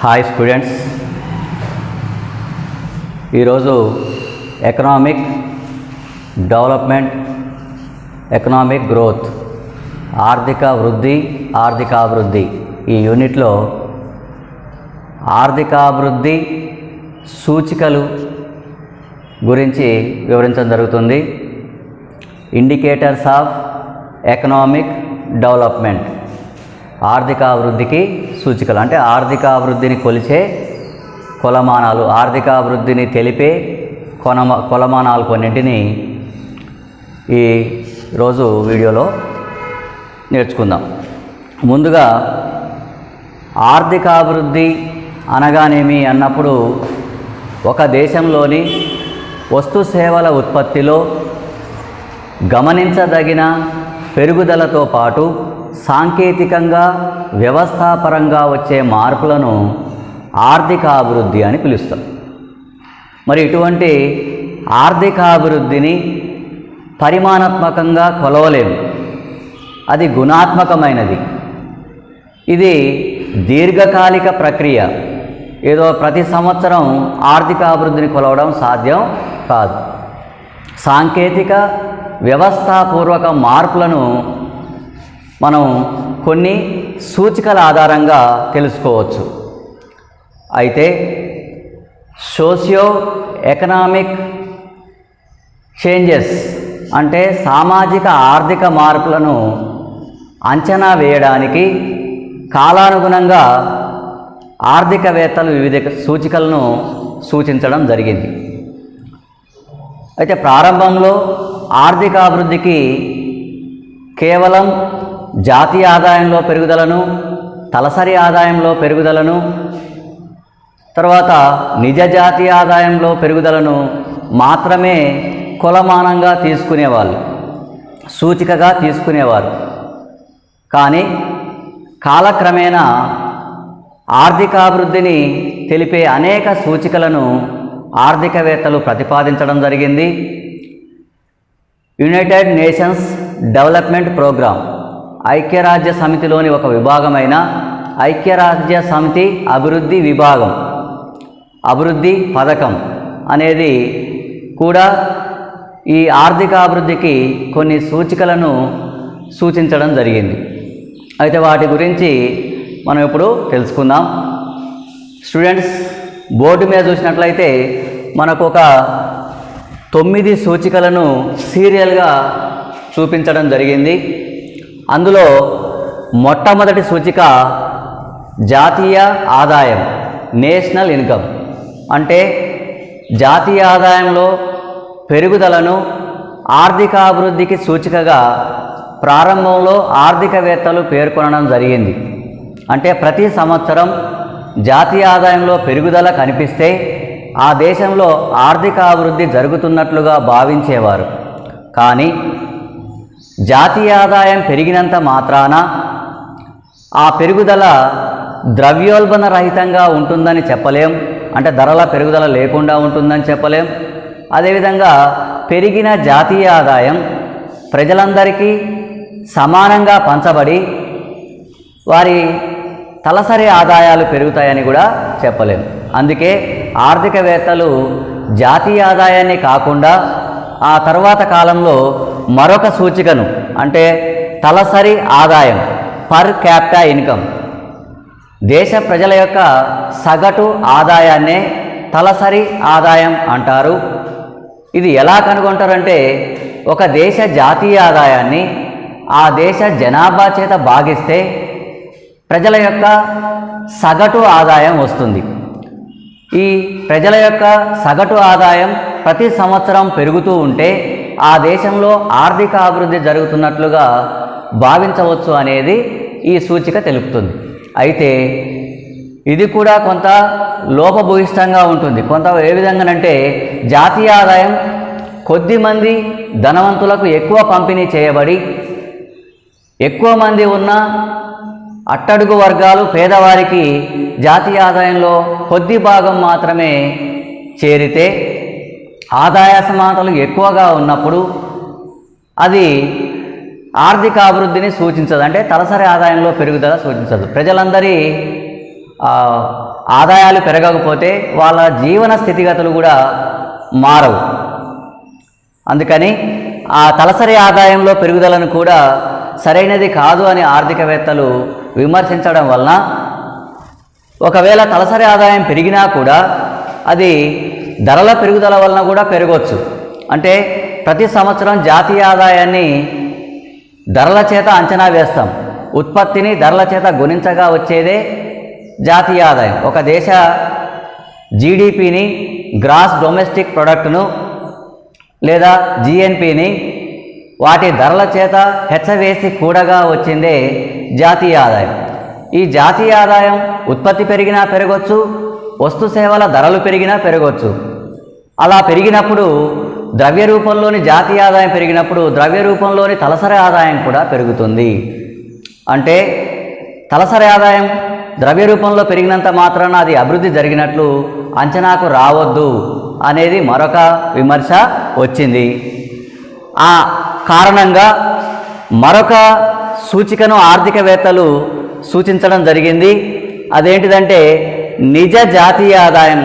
Hi students, ఈరోజు economic development, economic growth, ఆర్థిక వృద్ధి, ఆర్థికాభివృద్ధి ఈ యూనిట్లో ఆర్థికాభివృద్ధి సూచికలు గురించి వివరించడం జరుగుతుంది. ఇండికేటర్స్ ఆఫ్ ఎకనామిక్ డెవలప్మెంట్, ఆర్థికాభివృద్ధికి సూచికలు అంటే ఆర్థికాభివృద్ధిని కొలిచే కొలమానాలు, ఆర్థికాభివృద్ధిని తెలిపే కొలమానాలు కొన్నింటిని ఈ రోజు వీడియోలో నేర్చుకుందాం. ముందుగా ఆర్థికాభివృద్ధి అనగానేమి అన్నప్పుడు ఒక దేశంలోని వస్తు సేవల ఉత్పత్తిలో గమనించదగిన పెరుగుదలతో పాటు సాంకేతికంగా వ్యవస్థాపరంగా వచ్చే మార్పులను ఆర్థికాభివృద్ధి అని పిలుస్తాం. మరి ఇటువంటి ఆర్థికాభివృద్ధిని పరిమాణాత్మకంగా కొలవలేము, అది గుణాత్మకమైనది. ఇది దీర్ఘకాలిక ప్రక్రియ. ఏదో ప్రతి సంవత్సరం ఆర్థికాభివృద్ధిని కొలవడం సాధ్యం కాదు. సాంకేతిక వ్యవస్థాపూర్వక మార్పులను మనం కొన్ని సూచికల ఆధారంగా తెలుసుకోవచ్చు. అయితే సోషియో ఎకనామిక్ చేంజెస్ అంటే సామాజిక ఆర్థిక మార్పులను అంచనా వేయడానికి కాలానుగుణంగా ఆర్థికవేత్తలు వివిధ సూచికలను సూచించడం జరిగింది. అయితే ప్రారంభంలో ఆర్థికాభివృద్ధికి కేవలం జాతీయ ఆదాయంలో పెరుగుదలను, తలసరి ఆదాయంలో పెరుగుదలను, తర్వాత నిజ జాతీయ ఆదాయంలో పెరుగుదలను మాత్రమే కొలమానంగా తీసుకునేవాళ్ళు, సూచికగా తీసుకునేవారు. కానీ కాలక్రమేణా ఆర్థికాభివృద్ధిని తెలిపే అనేక సూచికలను ఆర్థికవేత్తలు ప్రతిపాదించడం జరిగింది. యునైటెడ్ నేషన్స్ డెవలప్మెంట్ ప్రోగ్రామ్, ఐక్యరాజ్య సమితిలోని ఒక విభాగమైన ఐక్యరాజ్య సమితి అభివృద్ధి విభాగం, అభివృద్ధి పథకం అనేది కూడా ఈ ఆర్థికాభివృద్ధికి కొన్ని సూచికలను సూచించడం జరిగింది. అయితే వాటి గురించి మనం ఇప్పుడు తెలుసుకుందాం. స్టూడెంట్స్, బోర్డు మీద చూసినట్లయితే మనకు ఒక 9 సూచికలను సీరియల్గా చూపించడం జరిగింది. అందులో మొట్టమొదటి సూచిక జాతీయ ఆదాయం, నేషనల్ ఇన్కమ్. అంటే జాతీయ ఆదాయంలో పెరుగుదలను ఆర్థికాభివృద్ధికి సూచికగా ప్రారంభంలో ఆర్థికవేత్తలు పేర్కొనడం జరిగింది. అంటే ప్రతి సంవత్సరం జాతీయ ఆదాయంలో పెరుగుదల కనిపిస్తే ఆ దేశంలో ఆర్థికాభివృద్ధి జరుగుతున్నట్లుగా భావించేవారు. కానీ జాతీయ ఆదాయం పెరిగినంత మాత్రాన ఆ పెరుగుదల ద్రవ్యోల్బణ రహితంగా ఉంటుందని చెప్పలేం, అంటే ధరల పెరుగుదల లేకుండా ఉంటుందని చెప్పలేం. అదేవిధంగా పెరిగిన జాతీయ ఆదాయం ప్రజలందరికీ సమానంగా పంచబడి వారి తలసరి ఆదాయాలు పెరుగుతాయని కూడా చెప్పలేం. అందుకే ఆర్థికవేత్తలు జాతీయ ఆదాయాన్ని కాకుండా ఆ తర్వాత కాలంలో మరొక సూచికను, అంటే తలసరి ఆదాయం, పర్ క్యాపిటా ఇన్కమ్, దేశ ప్రజల యొక్క సగటు ఆదాయాన్నే తలసరి ఆదాయం అంటారు. ఇది ఎలా కనుగొంటారంటే ఒక దేశ జాతీయ ఆదాయాన్ని ఆ దేశ జనాభా చేత భాగిస్తే ప్రజల యొక్క సగటు ఆదాయం వస్తుంది. ఈ ప్రజల యొక్క సగటు ఆదాయం ప్రతి సంవత్సరం పెరుగుతూ ఉంటే ఆ దేశంలో ఆర్థిక అభివృద్ధి జరుగుతున్నట్లుగా భావించవచ్చు అనేది ఈ సూచిక తెలుపుతుంది. అయితే ఇది కూడా కొంత లోపభూయిష్టంగా ఉంటుంది. కొంత ఏ విధంగానంటే జాతీయ ఆదాయం కొద్దిమంది ధనవంతులకు ఎక్కువ పంపిణీ చేయబడి ఎక్కువ మంది ఉన్న అట్టడుగు వర్గాలు పేదవారికి జాతీయ ఆదాయంలో కొద్ది భాగం మాత్రమే చేరితే ఆదాయ సమానతలు ఎక్కువగా ఉన్నప్పుడు అది ఆర్థిక అభివృద్ధిని సూచించదు, అంటే తలసరి ఆదాయంలో పెరుగుదల సూచించదు. ప్రజలందరి ఆదాయాలు పెరగకపోతే వాళ్ళ జీవన స్థితిగతులు కూడా మారవు. అందుకని ఆ తలసరి ఆదాయంలో పెరుగుదలను కూడా సరైనది కాదు అని ఆర్థికవేత్తలు విమర్శించడం వలన ఒకవేళ తలసరి ఆదాయం పెరిగినా కూడా అది ధరల పెరుగుదల వలన కూడా పెరగవచ్చు. అంటే ప్రతి సంవత్సరం జాతీయ ఆదాయాన్ని ధరల చేత అంచనా వేస్తాం. ఉత్పత్తిని ధరల చేత గుణించగా వచ్చేదే జాతీయ ఆదాయం. ఒక దేశ జీడిపిని, గ్రాస్ డొమెస్టిక్ ప్రొడక్ట్ను లేదా జిఎన్పిని వాటి ధరల చేత హెచ్చవేసి కూడగా వచ్చిందే జాతీయ ఆదాయం. ఈ జాతీయ ఆదాయం ఉత్పత్తి పెరిగినా పెరగవచ్చు, వస్తు సేవల ధరలు పెరిగినా పెరగవచ్చు. అలా పెరిగినప్పుడు ద్రవ్య రూపంలోని జాతీయ ఆదాయం పెరిగినప్పుడు ద్రవ్య రూపంలోని తలసరి ఆదాయం కూడా పెరుగుతుంది. అంటే తలసరి ఆదాయం ద్రవ్య రూపంలో పెరిగినంత మాత్రాన అది అభివృద్ధి జరిగినట్లు అంచనాకు రావద్దు అనేది మరొక విమర్శ వచ్చింది. ఆ కారణంగా మరొక సూచికను ఆర్థికవేత్తలు సూచించడం జరిగింది. అదేంటిదంటే నిజ జాతీయ ఆదాయం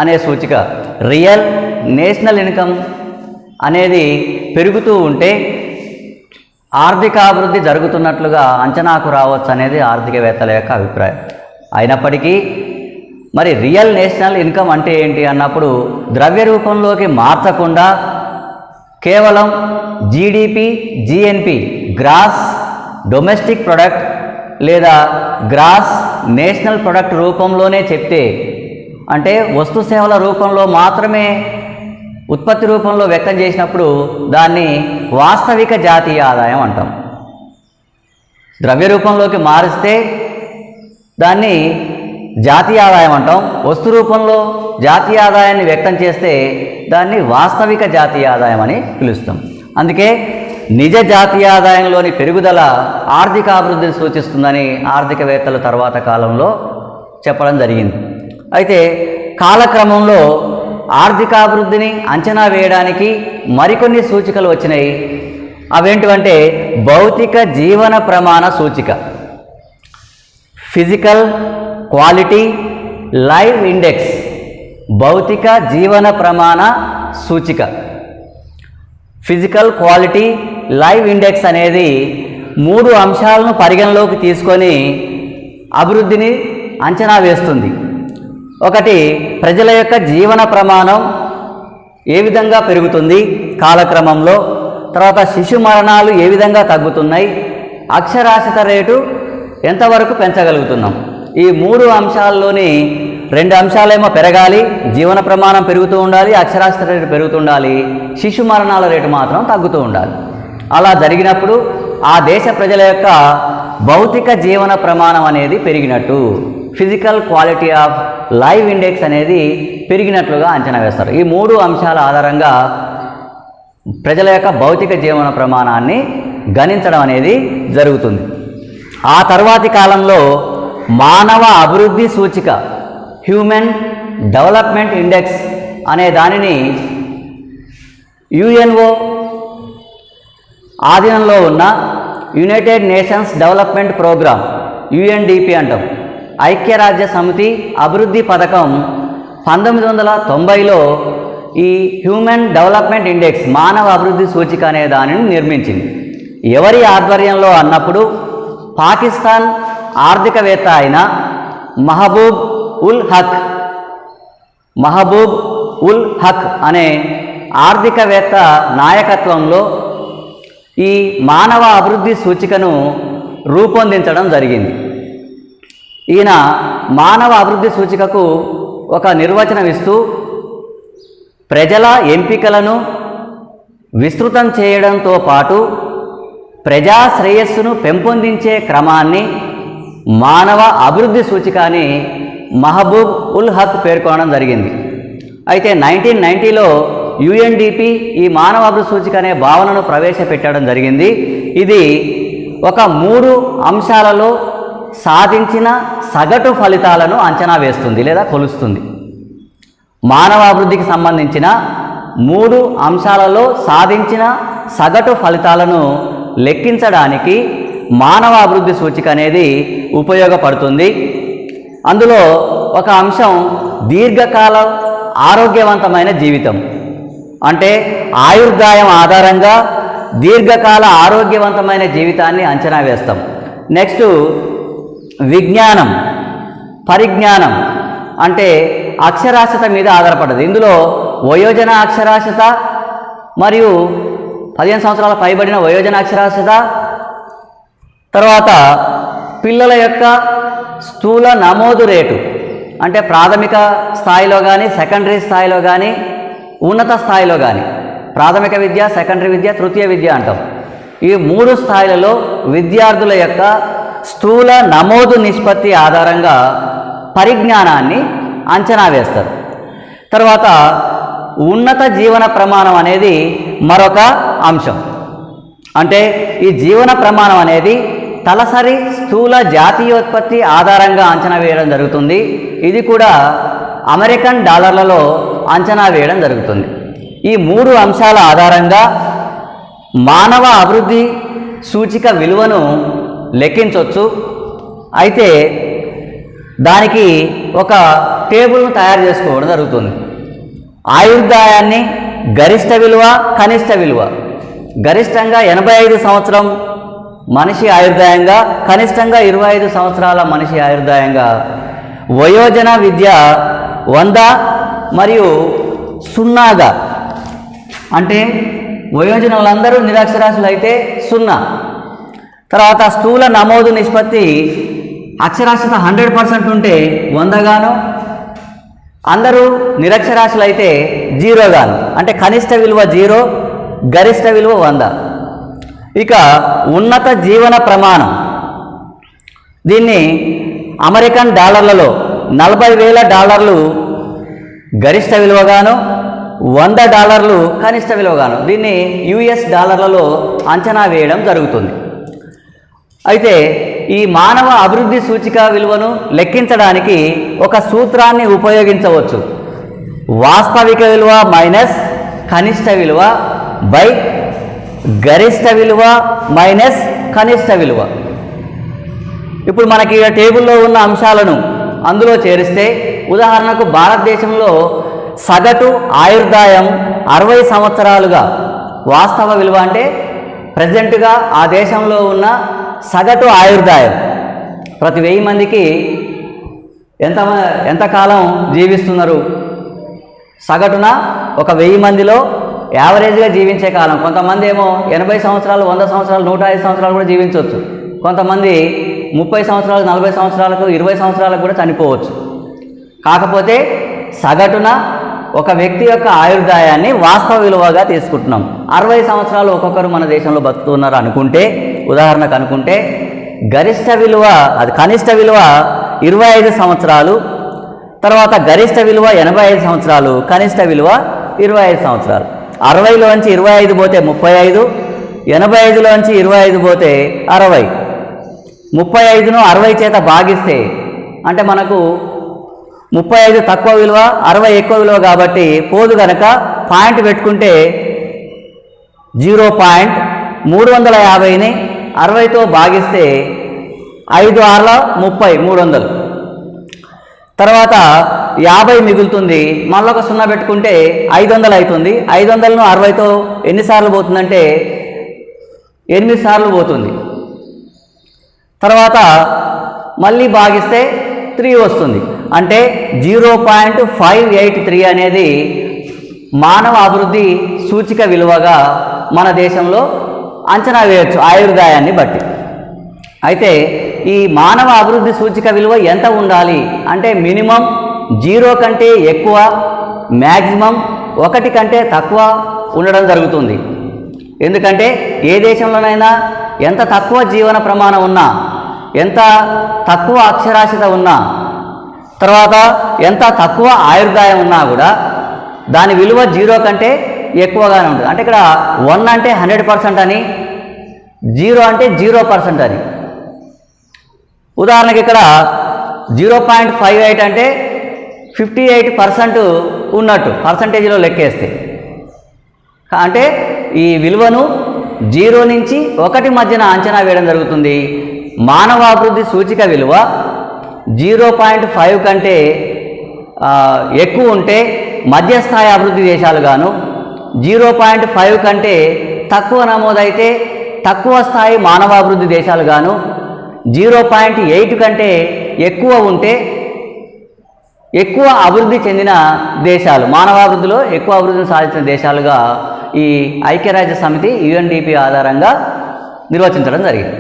అనే సూచిక, రియల్ నేషనల్ ఇన్కమ్ అనేది పెరుగుతూ ఉంటే ఆర్థికాభివృద్ధి జరుగుతున్నట్లుగా అంచనాకు రావచ్చు అనేది ఆర్థికవేత్తల యొక్క అభిప్రాయం. అయినప్పటికీ మరి రియల్ నేషనల్ ఇన్కమ్ అంటే ఏంటి అన్నప్పుడు ద్రవ్య రూపంలోకి మార్చకుండా కేవలం GDP, GNP, gross domestic product లేదా గ్రాస్ నేషనల్ ప్రొడక్ట్ రూపంలోనే చెప్తే, అంటే వస్తు సేవల రూపంలో మాత్రమే ఉత్పత్తి రూపంలో వ్యక్తం చేసినప్పుడు దాన్ని వాస్తవిక జాతీయ ఆదాయం అంటాం. ద్రవ్య రూపంలోకి మారిస్తే దాన్ని జాతీయ ఆదాయం అంటాం. వస్తు రూపంలో జాతీయ ఆదాయాన్ని వ్యక్తం చేస్తే దాన్ని వాస్తవిక జాతీయ ఆదాయం అని పిలుస్తాం. అందుకే నిజ జాతీయ ఆదాయంలోని పెరుగుదల ఆర్థిక అభివృద్ధిని సూచిస్తుందని ఆర్థికవేత్తలు తర్వాత కాలంలో చెప్పడం జరిగింది. అయితే కాలక్రమంలో ఆర్థికాభివృద్ధిని అంచనా వేయడానికి మరికొన్ని సూచికలు వచ్చినాయి. అవేంటివంటే భౌతిక జీవన ప్రమాణ సూచిక, ఫిజికల్ క్వాలిటీ లైవ్ ఇండెక్స్, భౌతిక జీవన ప్రమాణ సూచిక. ఫిజికల్ క్వాలిటీ లైవ్ ఇండెక్స్ అనేది 3 అంశాలను పరిగణలోకి తీసుకొని అభివృద్ధిని అంచనా వేస్తుంది. ఒకటి, ప్రజల యొక్క జీవన ప్రమాణం ఏ విధంగా పెరుగుతుంది కాలక్రమంలో, తర్వాత శిశు మరణాలు ఏ విధంగా తగ్గుతున్నాయి, అక్షరాస్యత రేటు ఎంతవరకు పెంచగలుగుతున్నాం. ఈ 3 అంశాల్లోని 2 అంశాలేమో పెరగాలి, జీవన ప్రమాణం పెరుగుతూ ఉండాలి, అక్షరాస్యత రేటు పెరుగుతూ ఉండాలి, శిశు మరణాల రేటు మాత్రం తగ్గుతూ ఉండాలి. అలా జరిగినప్పుడు ఆ దేశ ప్రజల యొక్క భౌతిక జీవన ప్రమాణం అనేది పెరిగినట్టు, physical quality of live index అనేది పెరిగినట్లుగా అంచనా వేస్తారు. ఈ 3 అంశాల ఆధారంగా ప్రజల యొక్క భౌతిక జీవన ప్రమాణాన్ని గణించడం అనేది జరుగుతుంది. ఆ తర్వాతి కాలంలో మానవ అభివృద్ధి సూచిక, హ్యూమన్ డెవలప్మెంట్ ఇండెక్స్ అనే దానిని యుఎన్ఓ ఆధీనంలో ఉన్న United Nations development programme, UNDP అంటాం. ఐక్యరాజ్య సమితి అభివృద్ధి పథకం 1990లో ఈ హ్యూమన్ డెవలప్మెంట్ ఇండెక్స్, మానవ అభివృద్ధి సూచిక అనే దానిని నిర్మించింది. ఎవరి ఆధ్వర్యంలో అన్నప్పుడు పాకిస్తాన్ ఆర్థికవేత్త అయిన మహబూబ్ ఉల్ హక్ అనే ఆర్థికవేత్త నాయకత్వంలో ఈ మానవ అభివృద్ధి సూచికను రూపొందించడం జరిగింది. ఈయన మానవ అభివృద్ధి సూచికకు ఒక నిర్వచనం ఇస్తూ ప్రజల ఎంపికలను విస్తృతం చేయడంతో పాటు ప్రజా శ్రేయస్సును పెంపొందించే క్రమాన్ని మానవ అభివృద్ధి సూచిక అని మహబూబ్ ఉల్ హక్ పేర్కొనడం జరిగింది. అయితే 1990లో యుఎన్డిపి ఈ మానవ అభివృద్ధి సూచిక అనే భావనను ప్రవేశపెట్టడం జరిగింది. ఇది ఒక 3 అంశాలలో సాధించిన సగటు ఫలితాలను అంచనా వేస్తుంది లేదా కొలుస్తుంది. మానవ అభివృద్ధికి సంబంధించిన 3 అంశాలలో సాధించిన సగటు ఫలితాలను లెక్కించడానికి మానవ అభివృద్ధి సూచిక అనేది ఉపయోగపడుతుంది. అందులో ఒక అంశం దీర్ఘకాల ఆరోగ్యవంతమైన జీవితం. అంటే ఆయుర్దాయం ఆధారంగా దీర్ఘకాల ఆరోగ్యవంతమైన జీవితాన్ని అంచనా వేస్తాం. నెక్స్ట్ విజ్ఞానం, పరిజ్ఞానం అంటే అక్షరాస్యత మీద ఆధారపడ్డది. ఇందులో వయోజన అక్షరాస్యత మరియు 15 సంవత్సరాల పైబడిన వయోజన అక్షరాస్యత, తర్వాత పిల్లల యొక్క స్థూల నమోదు రేటు అంటే ప్రాథమిక స్థాయిలో కానీ సెకండరీ స్థాయిలో కానీ ఉన్నత స్థాయిలో కానీ, ప్రాథమిక విద్య, సెకండరీ విద్య, తృతీయ విద్య అంటాం. ఈ 3 స్థాయిలలో విద్యార్థుల యొక్క స్థూల నమోదు నిష్పత్తి ఆధారంగా పరిజ్ఞానాన్ని అంచనా వేస్తారు. తర్వాత ఉన్నత జీవన ప్రమాణం అనేది మరొక అంశం. అంటే ఈ జీవన ప్రమాణం అనేది తలసరి స్థూల జాతీయోత్పత్తి ఆధారంగా అంచనా వేయడం జరుగుతుంది. ఇది కూడా అమెరికన్ డాలర్లలో అంచనా వేయడం జరుగుతుంది. ఈ 3 అంశాల ఆధారంగా మానవ అభివృద్ధి సూచిక విలువను లెక్కించవచ్చు. అయితే దానికి ఒక టేబుల్ను తయారు చేసుకోవడం జరుగుతుంది. ఆయుర్దాయాన్ని గరిష్ట విలువ, కనిష్ట విలువ, గరిష్టంగా 85 సంవత్సరం మనిషి ఆయుర్దాయంగా, కనిష్టంగా 25 సంవత్సరాల మనిషి ఆయుర్దాయంగా, వయోజన విద్య 100 మరియు 0గా, అంటే వయోజన వాళ్ళందరూ నిరక్షరాస్యులు అయితే 0. తర్వాత స్థూల నమోదు నిష్పత్తి అక్షరాస్యత 100% ఉంటే 100 గాను, అందరూ నిరక్షరాస్యులు అయితే 0 గాను, అంటే కనిష్ట విలువ 0, గరిష్ట విలువ 100. ఇక ఉన్నత జీవన ప్రమాణం, దీన్ని అమెరికన్ డాలర్లలో $40,000 గరిష్ట విలువగాను, $100 కనిష్ట విలువగాను, దీన్ని US డాలర్లలో అంచనా వేయడం జరుగుతుంది. అయితే ఈ మానవ అభివృద్ధి సూచిక విలువను లెక్కించడానికి ఒక సూత్రాన్ని ఉపయోగించవచ్చు. వాస్తవిక విలువ మైనస్ కనిష్ట విలువ బై గరిష్ట విలువ మైనస్ కనిష్ట విలువ. ఇప్పుడు మనకి టేబుల్లో ఉన్న అంశాలను అందులో చేరిస్తే, ఉదాహరణకు భారతదేశంలో సగటు ఆయుర్దాయం 60 సంవత్సరాలుగా, వాస్తవ విలువ అంటే ప్రజెంట్గా ఆ దేశంలో ఉన్న సగటు ఆయుర్దాయం ప్రతి 1000 మందికి ఎంతకాలం జీవిస్తున్నారు? సగటున ఒక 1000 మందిలో యావరేజ్గా జీవించే కాలం, కొంతమంది ఏమో 80 సంవత్సరాలు, 100 సంవత్సరాలు, 105 సంవత్సరాలు కూడా జీవించవచ్చు. కొంతమంది 30 సంవత్సరాలు, 40 సంవత్సరాలకు, 20 సంవత్సరాలకు కూడా చనిపోవచ్చు. కాకపోతే సగటున ఒక వ్యక్తి యొక్క ఆయుర్దాయాన్ని వాస్తవ విలువగా తీసుకుంటున్నాం. 60 సంవత్సరాలు ఒక్కొక్కరు మన దేశంలో బతుకుతున్నారు అనుకుంటే, ఉదాహరణకు అనుకుంటే, గరిష్ట విలువ, అది కనిష్ట విలువ 25 సంవత్సరాలు, తర్వాత గరిష్ట విలువ 85 సంవత్సరాలు, కనిష్ట విలువ 25 సంవత్సరాలు. 60లోంచి 25 పోతే 35, 85లోంచి 25 పోతే 60. 35ను 60 చేత భాగిస్తే అంటే మనకు 35 తక్కువ విలువ, 60 ఎక్కువ విలువ కాబట్టి పోదు కనుక పాయింట్ పెట్టుకుంటే 0.350ని 60తో భాగిస్తే 5 6 30, 300. తర్వాత 50 మిగులుతుంది, మళ్ళీ ఒక 0 పెట్టుకుంటే 500 అవుతుంది. 500ను 60తో ఎన్నిసార్లు పోతుందంటే 8 సార్లు పోతుంది. తర్వాత మళ్ళీ భాగిస్తే 3 వస్తుంది. అంటే 0.583 అనేది మానవ అభివృద్ధి సూచిక విలువగా మన దేశంలో అంచనా వేయవచ్చు ఆయుర్దాయాన్ని బట్టి. అయితే ఈ మానవ అభివృద్ధి సూచిక విలువ ఎంత ఉండాలి అంటే మినిమం 0 కంటే ఎక్కువ, మ్యాక్సిమం 1 కంటే తక్కువ ఉండడం జరుగుతుంది. ఎందుకంటే ఏ దేశంలోనైనా ఎంత తక్కువ జీవన ప్రమాణం ఉన్నా, ఎంత తక్కువ అక్షరాస్యత ఉన్నా, తర్వాత ఎంత తక్కువ ఆయుర్దాయం ఉన్నా కూడా దాని విలువ 0 కంటే ఎక్కువగానే ఉంటుంది. అంటే ఇక్కడ 1 అంటే 100% అని, 0 అంటే 0% అని. ఉదాహరణకి ఇక్కడ 0.58 అంటే 58% ఉన్నట్టు పర్సంటేజ్లో లెక్కేస్తే. అంటే ఈ విలువను 0 నుంచి 1 మధ్యన అంచనా వేయడం జరుగుతుంది. మానవాభివృద్ధి సూచిక విలువ 0.5 కంటే ఎక్కువ ఉంటే మధ్యస్థాయి అభివృద్ధి దేశాలు గాను, 0.5 కంటే తక్కువ నమోదైతే తక్కువ స్థాయి మానవాభివృద్ధి దేశాలు గాను, 0.8 కంటే ఎక్కువ ఉంటే ఎక్కువ అభివృద్ధి చెందిన దేశాలు, మానవాభివృద్ధిలో ఎక్కువ అభివృద్ధిని సాధించిన దేశాలుగా ఈ ఐక్యరాజ్య సమితి UNDP ఆధారంగా నిర్వచించడం జరిగింది.